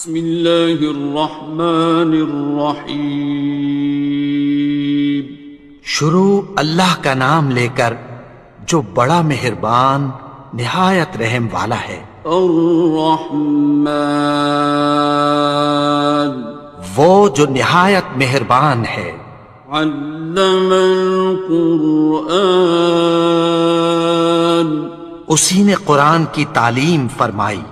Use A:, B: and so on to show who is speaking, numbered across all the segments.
A: بسم اللہ الرحمن الرحیم۔
B: شروع اللہ کا نام لے کر جو بڑا مہربان نہایت رحم والا ہے۔
A: الرحمن،
B: وہ جو نہایت مہربان ہے۔
A: علم القرآن،
B: اسی نے قرآن کی تعلیم فرمائی۔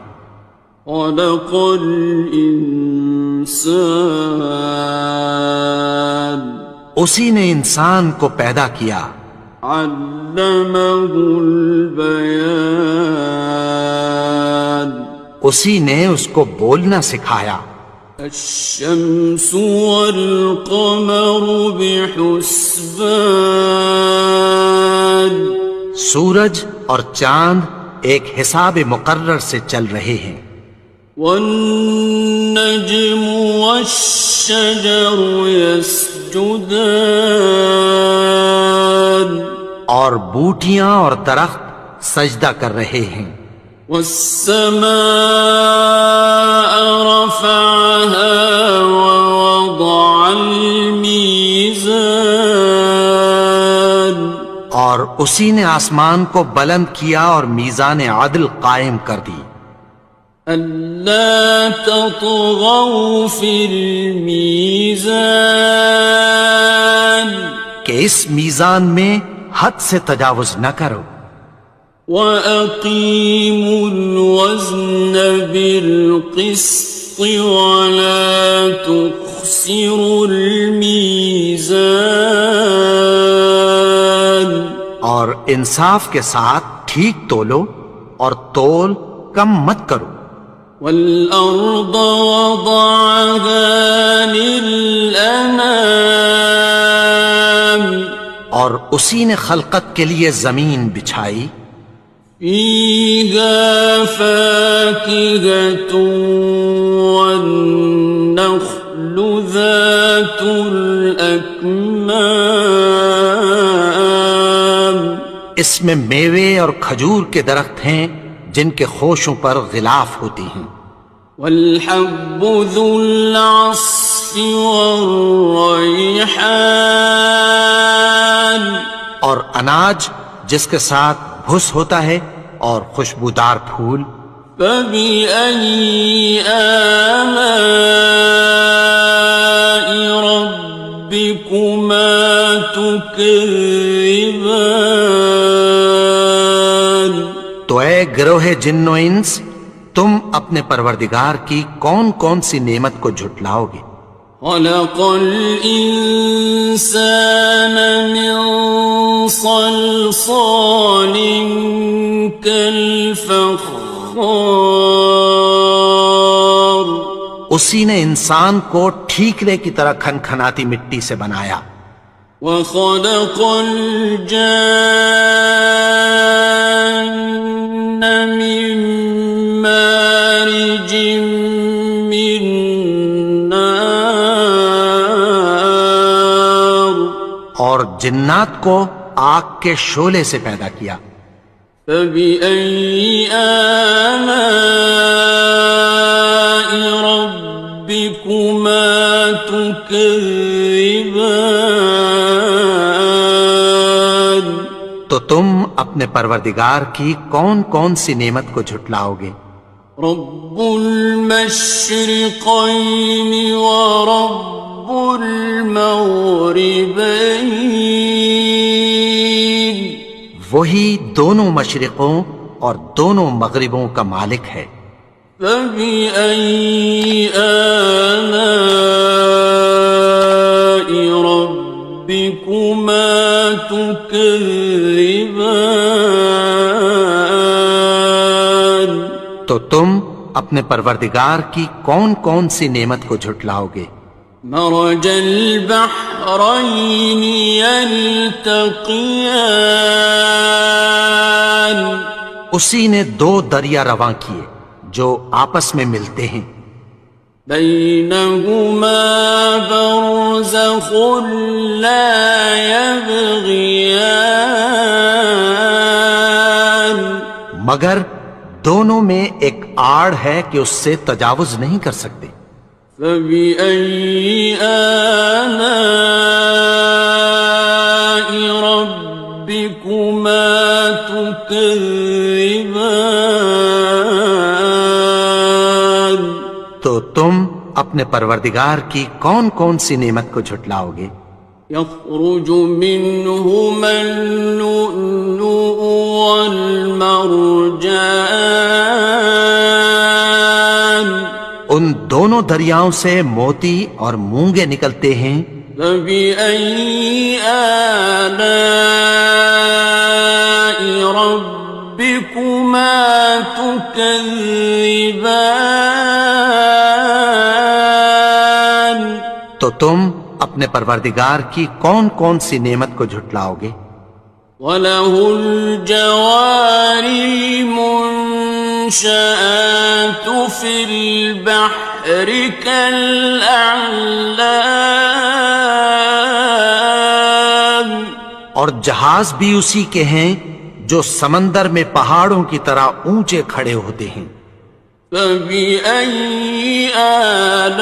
A: خلق الانسان،
B: اسی نے انسان کو پیدا کیا۔
A: علمہ البیان،
B: اسی نے اس کو بولنا سکھایا۔
A: الشمس والقمر بحسبان،
B: سورج اور چاند ایک حساب مقرر سے چل رہے ہیں۔
A: والنجم والشجر يسجدان،
B: اور بوٹیاں اور درخت سجدہ کر رہے ہیں۔
A: والسماء رفعها ووضع الميزان،
B: اور اسی نے آسمان کو بلند کیا اور میزان عدل قائم کر دی۔
A: ألا تطغوا في الميزان،
B: کہ اس میزان میں حد سے تجاوز نہ کرو۔
A: وَأَقِيمُوا الْوَزْنَ بِالْقِسْطِ وَلَا تُخْسِرُوا الْمِيزَانَ،
B: اور انصاف کے ساتھ ٹھیک تولو اور تول کم مت کرو۔
A: وَالْأَرْضَ وَضَعَهَا لِلْأَنَامِ،
B: اور اسی نے خلقت کے لیے زمین بچھائی۔
A: فِيهَا فَاكِهَةٌ وَالنَّخْلُ ذَاتُ الْأَكْمَامِ،
B: اس میں میوے اور کھجور کے درخت ہیں جن کے خوشوں پر غلاف ہوتی ہیں۔
A: وَالْحَبُّ ذُو الْعَصْفِ وَالرَّيْحَانِ،
B: اور اناج جس کے ساتھ بھس ہوتا ہے اور خوشبودار پھول۔
A: فَبِأَيِّ آلَاءِ رَبِّكُمَا تُكَذِّبَانِ،
B: تو اے گروہ جن و انس، تم اپنے پروردگار کی کون کون سی نعمت کو جھٹلاؤ گے؟
A: خَلَقَ الْإِنسَانَ مِنْ صَلْصَالٍ كَالْفَخَّارِ،
B: اسی نے انسان کو ٹھیکرے کی طرح کھنکھناتی مٹی سے بنایا۔
A: وَخَلَقَ الْجَانَّ مِن مَّارِجٍ مِّن نَّارٍ،
B: اور جنات کو آگ کے شعلے سے پیدا کیا۔
A: فَبِأَيِّ آلَاءِ رَبِّكُمَا تُكَذِّبَانِ،
B: تو تم اپنے پروردگار کی کون کون سی نعمت کو جھٹلاؤ گے؟
A: رب المشرقین ورب المغربین،
B: وہی دونوں مشرقوں اور دونوں مغربوں کا مالک ہے۔
A: فَبِأَيِّ آلَاءِ رَبِّكُمَا تُكَذِّبَانِ،
B: تو تم اپنے پروردگار کی کون کون سی نعمت کو جھٹلاؤ گے؟
A: مرج البحرین یلتقیان،
B: اسی نے دو دریا رواں کیے جو آپس میں ملتے ہیں۔
A: بینہما برزخ لا یبغیان،
B: مگر دونوں میں ایک آڑ ہے کہ اس سے تجاوز نہیں کر سکتے۔
A: فبأي آلاء ربكما تكذبان؟
B: تو تم اپنے پروردگار کی کون کون سی نعمت کو جھٹلاؤ گے؟
A: يخرج منهما اللؤلؤ والمرجان
B: ان دونوں دریاؤں سے موتی اور مونگے نکلتے ہیں۔
A: فبأي آلاء ربكما تكذبان؟
B: تو تم اپنے پروردگار کی کون کون سی نعمت کو جھٹلاؤ گے؟
A: وَلَهُ الْجَوَارِ الْمُنشَآتُ فِي الْبَحْرِ كَالْأَعْلَامِ،
B: اور جہاز بھی اسی کے ہیں جو سمندر میں پہاڑوں کی طرح اونچے کھڑے ہوتے ہیں۔
A: فَبِأَيِّ آلَاءِ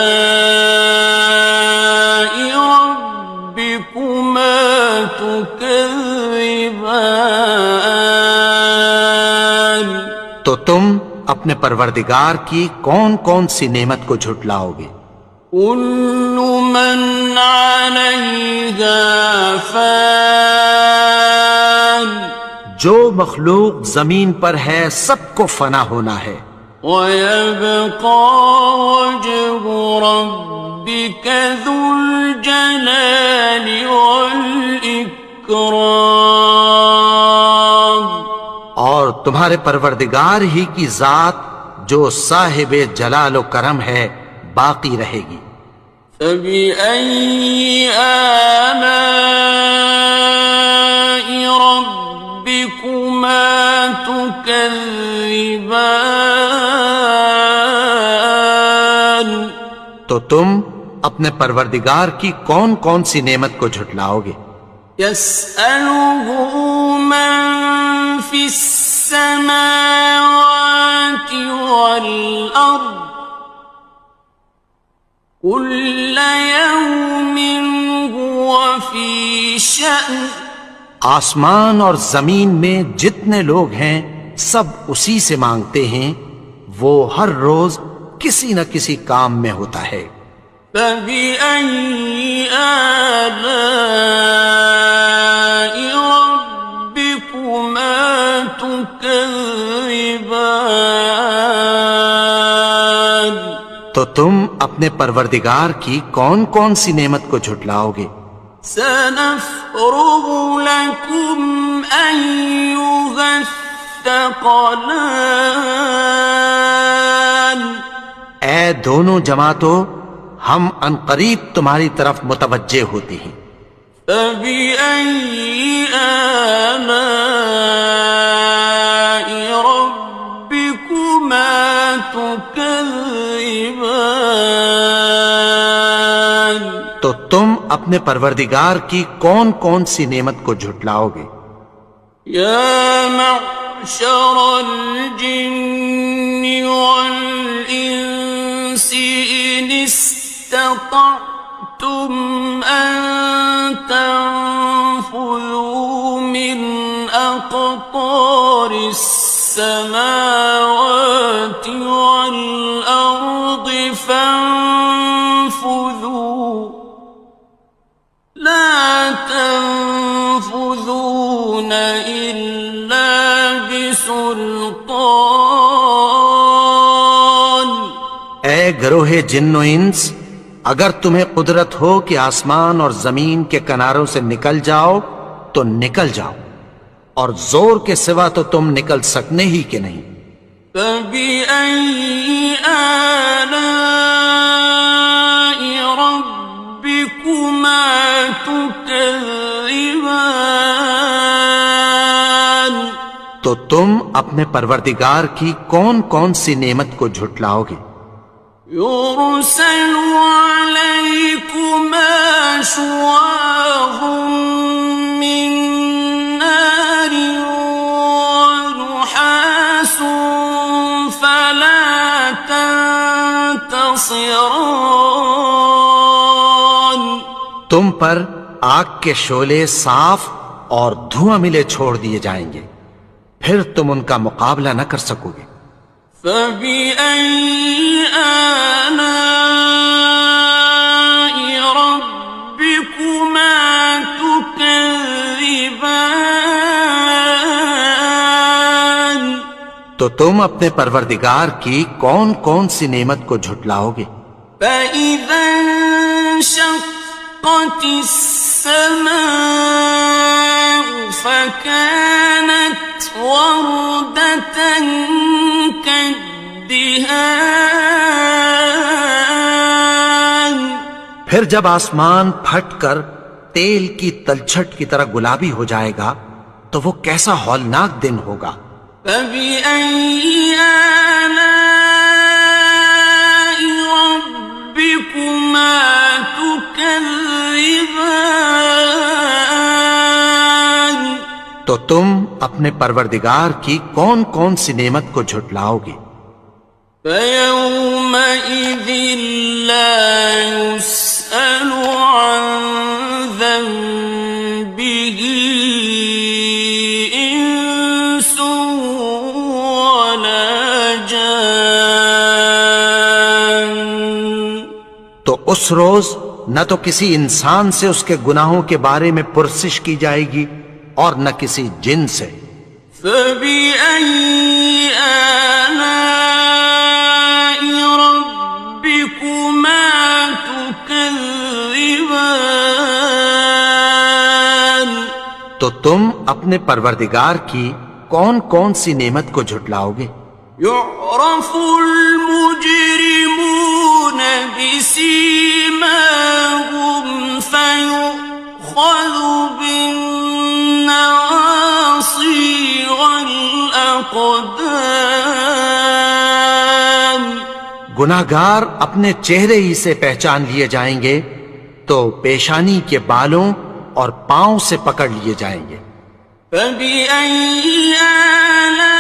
A: رَبِّكُمَا تُكَذِّبَانِ؟
B: تو تم اپنے پروردگار کی کون کون سی نعمت کو جھٹلاؤ گے؟
A: كُلُّ مَنْ عَلَيْهَا فَانٍ،
B: جو مخلوق زمین پر ہے سب کو فنا ہونا ہے۔
A: وَيَبْقَى وَجْهُ رَبِّكَ ذُو الْجَلَالِ وَالْإِكْرَامِ،
B: اور تمہارے پروردگار ہی کی ذات جو صاحب جلال و کرم ہے باقی رہے گی۔
A: فَبِأَيِّ آلَاءِ رَبِّكُمَا تُكَذِّبَانِ؟
B: تو تم اپنے پروردگار کی کون کون سی نعمت کو جھٹلاؤ گے؟
A: يَسْأَلُهُ مَن فِي السَّمَاوَاتِ وَالْأَرْضِ كُلَّ يَوْمٍ هُوَ فِي شَأْنٍ،
B: آسمان اور زمین میں جتنے لوگ ہیں سب اسی سے مانگتے ہیں، وہ ہر روز کسی نہ کسی کام میں ہوتا ہے۔
A: فَبِأَيِّ آلَاءِ رَبِّكُمَا تُكَذِّبَانِ؟
B: تو تم اپنے پروردگار کی کون کون سی نعمت کو جھٹلاؤ گے؟
A: سَنَفْرُغُ لَكُمْ أَيُّهَ الثَّقَلَانِ،
B: اے دونوں جماعتوں، ہم عنقریب تمہاری طرف متوجہ ہوتے ہیں۔
A: فَبِأَيِّ آلَاءِ رَبِّكُمَا تُكَذِّبَانِ؟
B: تو تم اپنے پروردگار کی کون کون سی نعمت کو جھٹلاؤ گے؟
A: يَا مَعْشَرَ الْجِنِّ وَالْإِنسِ إِنِ اسْتَطَعْتُمْ أَن تَنفُذُوا مِنْ أَقْطَارِ السَّمَاوَاتِ وَالْأَرْضِ فَانفُذُوا لَا تَنفُذُونَ إِلَّا بِسُلْطَانٍ۔
B: اے گروہ جن و انس، اگر تمہیں قدرت ہو کہ آسمان اور زمین کے کناروں سے نکل جاؤ تو نکل جاؤ، اور زور کے سوا تو تم نکل سکنے ہی کہ نہیں۔
A: فَبِأَيِّ آلَاءِ رَبِّكُمَا تُكَذِّبَانِ؟
B: تو تم اپنے پروردگار کی کون کون سی نعمت کو جھٹلاؤ گے؟
A: يُرْسَلُ عَلَيْكُمَا شُوَاظٌ مِّن نَّارٍ وَنُحَاسٌ فَلَا خِصْرَانٍ
B: تم پر آگ کے شعلے صاف اور دھواں ملے چھوڑ دیے جائیں گے، پھر تم ان کا مقابلہ نہ کر سکو گے۔
A: فَبِأَيِّ آلَاءِ رَبِّكُمَا تُكَذِّبَانِ
B: تو تم اپنے پروردگار کی کون کون سی نعمت کو جھٹلاؤ گے؟
A: فَإِذَا انشَقَّتِ السَّمَاءُ فَكَانَتْ وَرْدَةً كَالدِّهَانِ
B: پھر جب آسمان پھٹ کر تیل کی تلچھٹ کی طرح گلابی ہو جائے گا تو وہ کیسا ہولناک دن ہوگا۔
A: فَبِأَيِّ آلَاءِ رَبِّكُمَا تُكَذِّبَانِ
B: تو تم اپنے پروردگار کی کون کون سی نعمت کو جھٹلاؤ گے؟
A: فَيَوْمَئِذٍ لَا يُسْأَلُ عَنْ ذَنبِهِ إِنسٌ وَلَا جَانٌّ
B: تو اس روز نہ تو کسی انسان سے اس کے گناہوں کے بارے میں پرسش کی جائے گی اور نہ کسی جن سے۔
A: فَبِأَيِّ آلَاءِ رَبِّكُمَا تُكَذِّبَانِ
B: تو تم اپنے پروردگار کی کون کون سی نعمت کو جھٹلاؤ گے؟
A: يُعْرَفُ الْمُجْرِمُونَ بِسِيمَاهُمْ فَيُؤْخَذُ بِالنَّوَاصِي وَالْأَقْدَامِ
B: گناہگار اپنے چہرے ہی سے پہچان لیے جائیں گے تو پیشانی کے بالوں اور پاؤں سے پکڑ لیے جائیں گے۔
A: فَبِأَيِّ آلَاءِ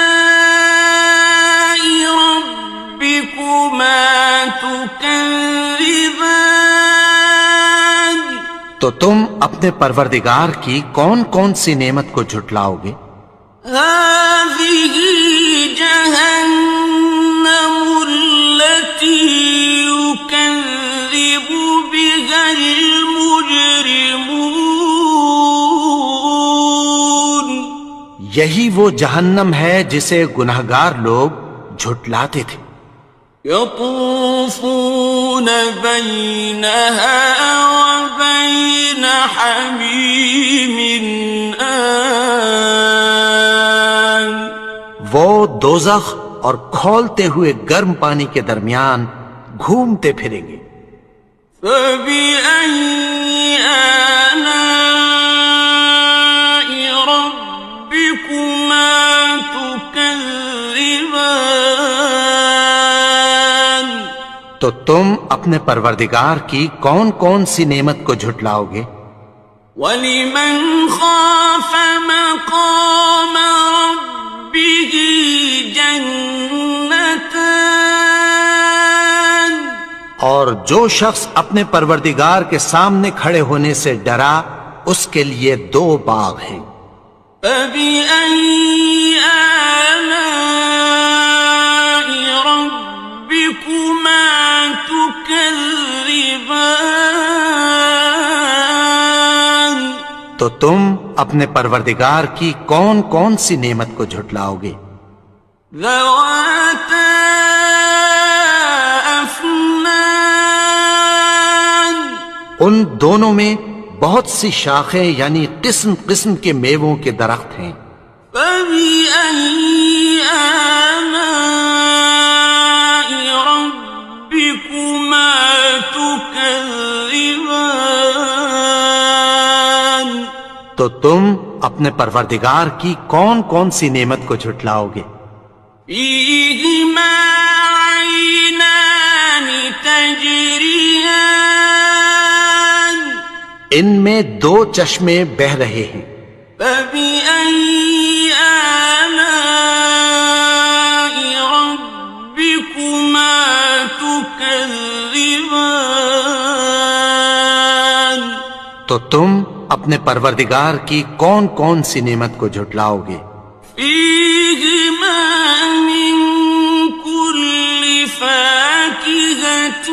A: رَبِّكُمَا تُكَذِّبَانِ
B: تو تم اپنے پروردگار کی کون کون سی نعمت کو جھٹلاؤ گے؟
A: هَٰذِهِ جَهَنَّمُ الَّتِي يُكَذِّبُ بِهَا الْمُجْرِمُونَ
B: یہی وہ جہنم ہے جسے گناہگار لوگ جھٹلاتے تھے۔
A: يَطُوفُونَ بَيْنَهَا وَبَيْنَ حَمِيمٍ آنٍ
B: وہ دوزخ اور کھولتے ہوئے گرم پانی کے درمیان گھومتے پھریں گے۔
A: فَبِأَيِّ آلَاءِ رَبِّكُمَا تُكَذِّبَانِ
B: تو تم اپنے پروردگار کی کون کون سی نعمت کو جھٹلاؤ گے؟
A: وَلِمَنْ خَافَ مَقَامَ رَبِّهِ جَنَّتَانِ
B: اور جو شخص اپنے پروردگار کے سامنے کھڑے ہونے سے ڈرا اس کے لیے دو باغ ہیں۔
A: فَبِأَيِّ آلَاءِ رَبِّكُمَا تُكَذِّبَانِ
B: تو تم اپنے پروردگار کی کون کون سی نعمت کو جھٹلاؤ گے؟
A: ذَوَاتَا أَفْنَانٍ
B: ان دونوں میں بہت سی شاخیں یعنی قسم قسم کے میووں کے درخت ہیں۔
A: فَبِأَيِّ آلَاءِ رَبِّكُمَا تُكَذِّبَانِ
B: تو تم اپنے پروردگار کی کون کون سی نعمت کو جھٹلاؤ گے؟
A: فِيهِمَا عَيْنَانِ تَجْرِيَانِ
B: ان میں دو چشمے بہہ رہے ہیں۔
A: فَبِأَيِّ آلَاءِ رَبِّكُمَا تُكَذِّبَانِ
B: تو تم اپنے پروردگار کی کون کون سی نعمت کو جھٹلاؤ گے؟
A: فيهما من كل فاكهة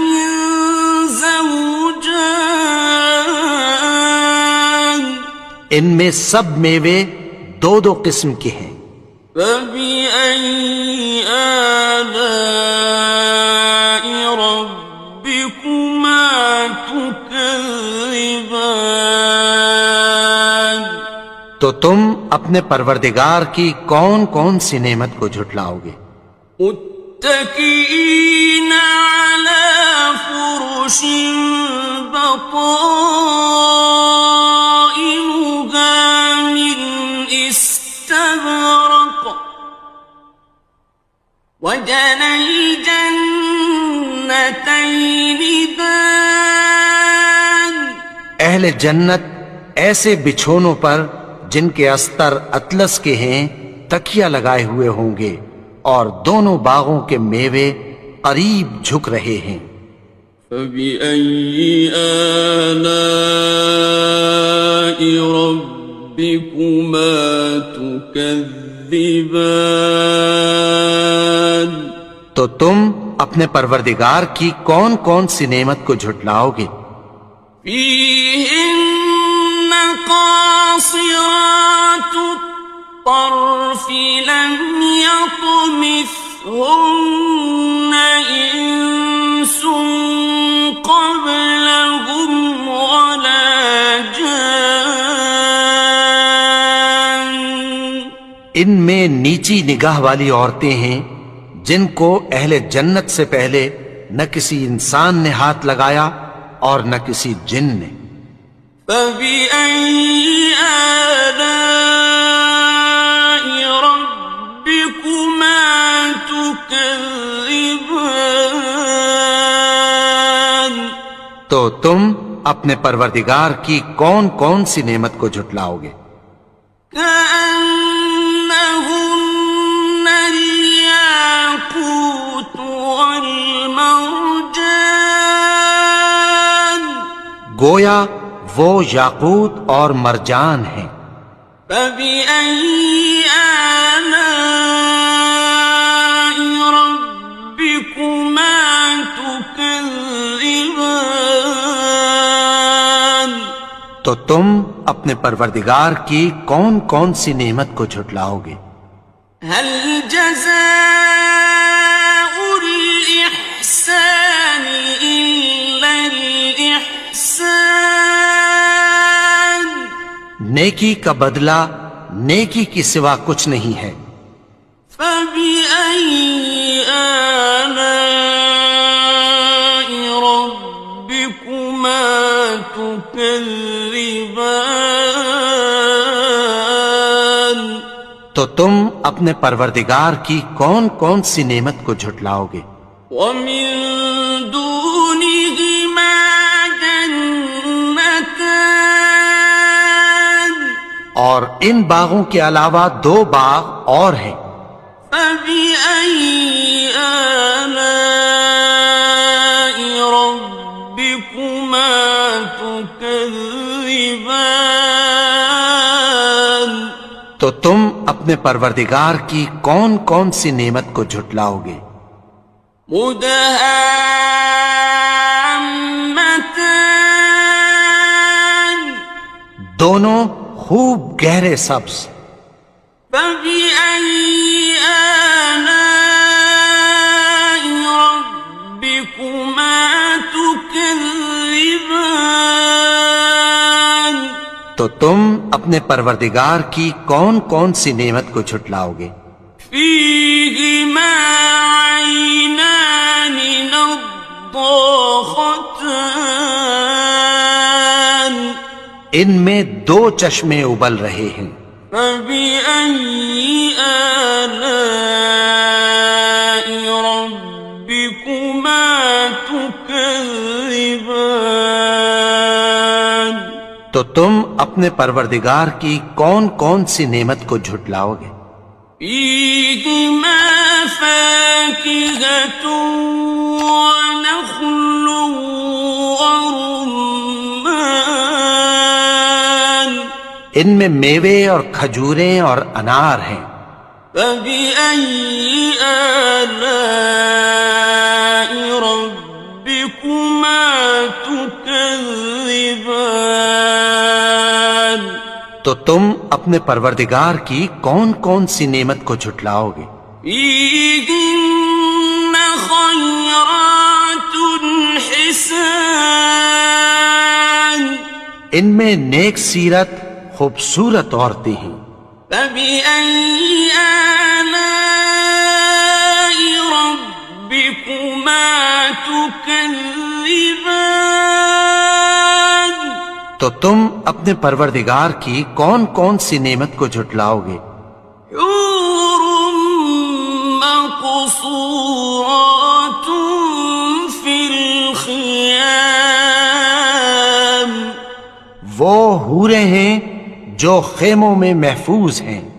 A: زوجان
B: ان میں سب میوے دو دو قسم کے ہیں۔
A: فبأي آلاء ربكما تكذبان
B: تو تم اپنے پروردگار کی کون کون سی نعمت کو جھٹلاؤ گے؟
A: متكئين على فرش بطائنها من استبرق وجنى الجنتين دان
B: اہل جنت ایسے بچھونوں پر جن کے استر اطلس کے ہیں تکیہ لگائے ہوئے ہوں گے، اور دونوں باغوں کے میوے قریب جھک رہے ہیں۔
A: فبأي آلاء ربكما تكذبان
B: تو تم اپنے پروردگار کی کون کون سی نعمت کو جھٹلاؤ گے؟
A: فيهن قاصرات الطرف لم يطمثهن إنس قبلهم ولا جان
B: ان میں نیچی نگاہ والی عورتیں ہیں جن کو اہل جنت سے پہلے نہ کسی انسان نے ہاتھ لگایا اور نہ کسی جن نے۔
A: فبأي آلاء ربكما تكذبان
B: تو تم اپنے پروردگار کی کون کون سی نعمت کو جھٹلاؤ گے؟
A: كأنهن الياقوت والمرجان
B: گویا وہ یاقوت اور مرجان ہیں۔
A: فبأي آلاء ربكما تكذبان
B: تو تم اپنے پروردگار کی کون کون سی نعمت کو جھٹلاؤ گے؟
A: هل جزاء الإحسان إلا الإحسان
B: نیکی کا بدلہ نیکی کی سوا کچھ نہیں ہے۔
A: فبأي آلاء ربكما تكذبان
B: تو تم اپنے پروردگار کی کون کون سی نعمت کو جھٹلاؤ گے؟
A: ومن دونهما جنتان
B: اور ان باغوں کے علاوہ دو باغ اور ہیں۔
A: فبأي آلاء ربكما تكذبان
B: تو تم اپنے پروردگار کی کون کون سی نعمت کو جھٹلاؤ گے؟
A: مدهامتان
B: دونوں خوب گہرے سبز۔
A: فبأي آلاء ربكما تكذبان
B: تو تم اپنے پروردگار کی کون کون سی نعمت کو جھٹلاؤ گے؟
A: فيهما عينان نضاختان
B: ان میں دو چشمے ابل رہے ہیں۔
A: فبأي آلاء ربكما تكذبان
B: تو تم اپنے پروردگار کی کون کون سی نعمت کو جھٹلاؤ گے؟
A: فيهما فاكهة ونخل ورمان
B: ان میں میوے اور کھجوریں اور انار ہیں۔
A: فبأي آلاء ربكما تكذبان؟
B: تو تم اپنے پروردگار کی کون کون سی نعمت کو جھٹلاؤ گے؟
A: فيهن خيرات حسان،
B: ان میں نیک سیرت خوبصورت عورتیں ہیں۔
A: فبأي آلاء ربكما تكذبان؟
B: تو تم اپنے پروردگار کی کون کون سی نعمت کو جھٹلاؤ گے؟
A: حور مقصورات في الخيام،
B: وہ حوریں ہیں جو خیموں میں محفوظ ہیں۔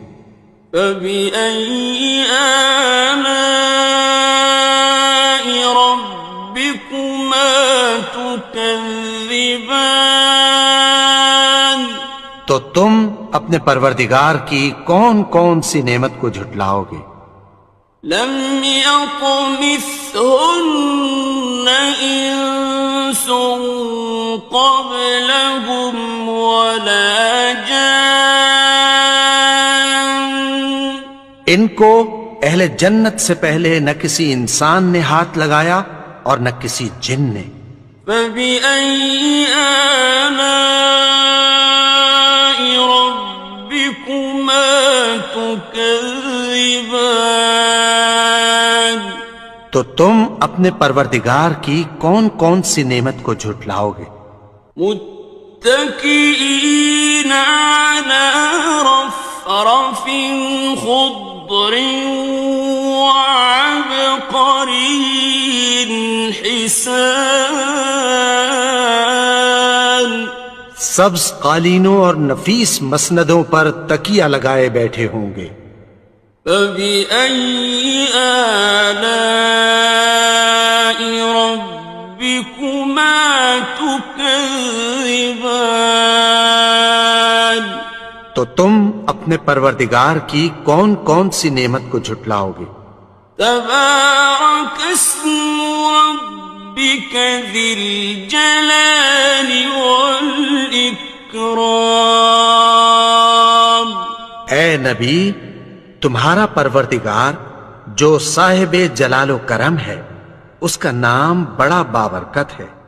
A: فبأي آلاء ربكما تكذبان؟
B: تو تم اپنے پروردگار کی کون کون سی نعمت کو جھٹلاؤ گے؟
A: لم يطمثهن إنس قبلهم ولا جان،
B: ان کو اہل جنت سے پہلے نہ کسی انسان نے ہاتھ لگایا اور نہ کسی جن نے۔
A: فبأي آلاء ربكما تكذبان؟
B: تو تم اپنے پروردگار کی کون کون سی نعمت کو جھٹلاؤ گے؟
A: متكئين على رفرف خضر وعبقري حسان،
B: سبز قالینوں اور نفیس مسندوں پر تکیہ لگائے بیٹھے ہوں گے۔
A: فبأي آلاء ربكما تكذبان؟
B: تو تم اپنے پروردگار کی کون کون سی نعمت کو جھٹلاؤ گے؟
A: تبارك اسم ربك ذي الجلال والإكرام۔
B: اے نبی، تمہارا پروردگار جو صاحب جلال و کرم ہے، اس کا نام بڑا بابرکت ہے۔